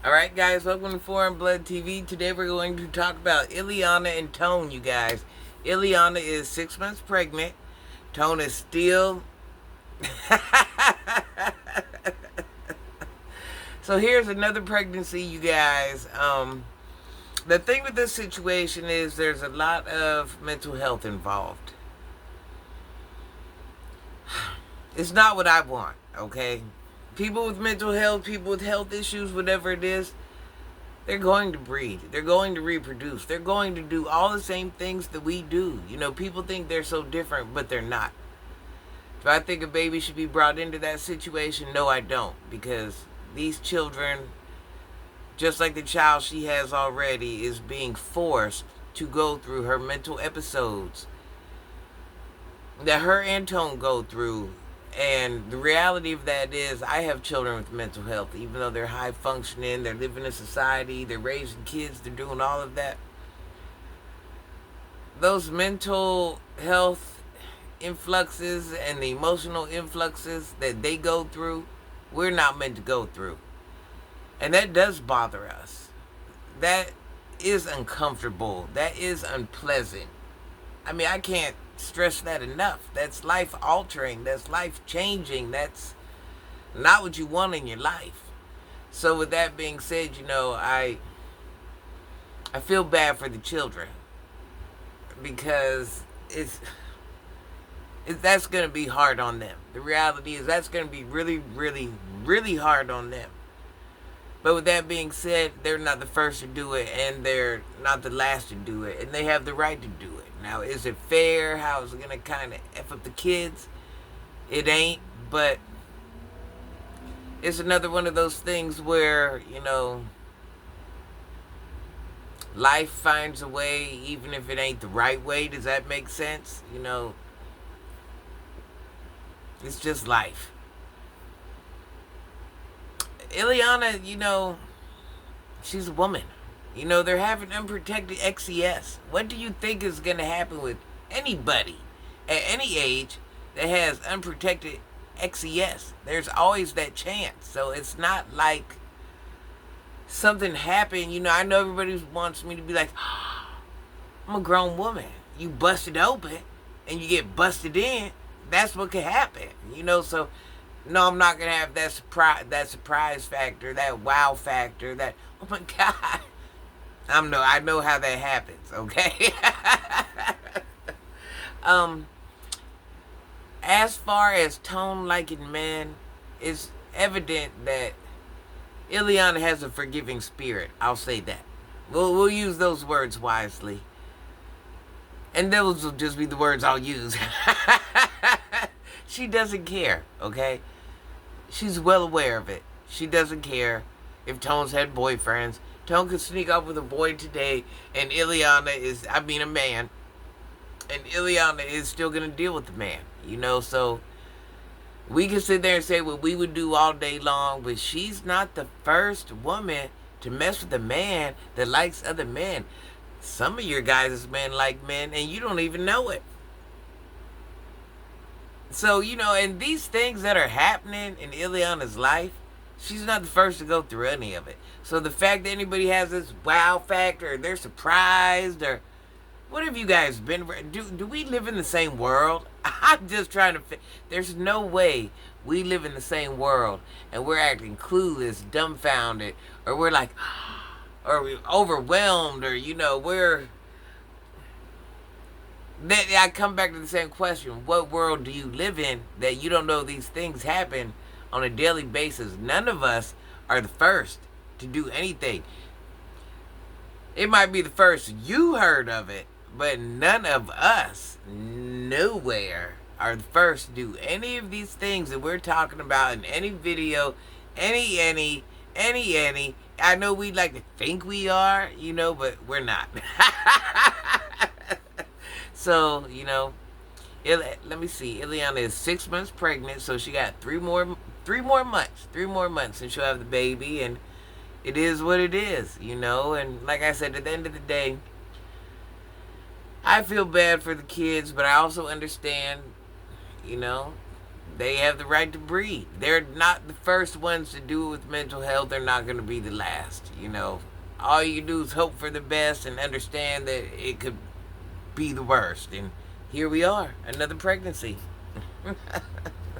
Alright guys, welcome to Foreign Blood TV. Today we're going to talk about Iliana and Tone, you guys. Iliana is 6 months pregnant. Tone is still... So here's another pregnancy, you guys. The thing with this situation is there's a lot of mental health involved. It's not what I want, okay? People with mental health, people with health issues, whatever it is, they're going to breed. They're going to reproduce. They're going to do all the same things that we do. You know, people think they're so different, but they're not. Do I think a baby should be brought into that situation? No, I don't. Because these children, just like the child she has already, is being forced to go through her mental episodes that her and Tone go through. And the reality of that is I have children with mental health, even though they're high functioning, they're living in society, they're raising kids, they're doing all of that. Those mental health influxes and the emotional influxes that they go through, we're not meant to go through. And that does bother us. That is uncomfortable. That is unpleasant. I mean, I can't stress that enough. That's life altering. That's life changing. That's not what you want in your life. So with that being said, you know, I feel bad for the children because that's going to be hard on them. The reality is that's going to be really, really, really hard on them. But with that being said, they're not the first to do it, and they're not the last to do it, and they have the right to do it. Now, is it fair? How is it going to kind of F up the kids? It ain't, but it's another one of those things where, you know, life finds a way, even if it ain't the right way. Does that make sense? You know, it's just life. Iliana, you know, she's a woman. You know, they're having unprotected XES. What do you think is going to happen with anybody at any age that has unprotected XES? There's always that chance. So it's not like something happened. You know, I know everybody wants me to be like, oh, I'm a grown woman. You busted open and you get busted in. That's what could happen. You know, so no, I'm not going to have that surprise factor, that wow factor, that, oh my God. I know how that happens, okay? As far as Tone liking men, it's evident that Iliana has a forgiving spirit. I'll say that. We'll use those words wisely. And those will just be the words I'll use. She doesn't care, okay? She's well aware of it. She doesn't care if Tone's had boyfriends. Tone could sneak off with a boy today, and a man, and Iliana is still going to deal with the man, you know, so we can sit there and say what we would do all day long, but she's not the first woman to mess with a man that likes other men. Some of your guys' men like men, and you don't even know it. So, you know, and these things that are happening in Iliana's life, she's not the first to go through any of it. So the fact that anybody has this wow factor, or they're surprised, or what have you guys been? Do we live in the same world? I'm just trying to. There's no way we live in the same world and we're acting clueless, dumbfounded, or we're like, or we're overwhelmed, or you know, we're. Then I come back to the same question: what world do you live in that you don't know these things happen on a daily basis? None of us are the first to do anything. It might be the first you heard of it, but none of us, nowhere, are the first to do any of these things that we're talking about in any video, any. I know we like to think we are, you know, but we're not. So, you know, let me see. Iliana is 6 months pregnant, so she got three more months, and she'll have the baby, and it is what it is, you know. And like I said, at the end of the day, I feel bad for the kids, but I also understand, you know, They have the right to breed. They're not the first ones to do it with mental health. They're not going to be the last. You know, all you do is hope for the best and understand that it could be the worst. And here we are, another pregnancy.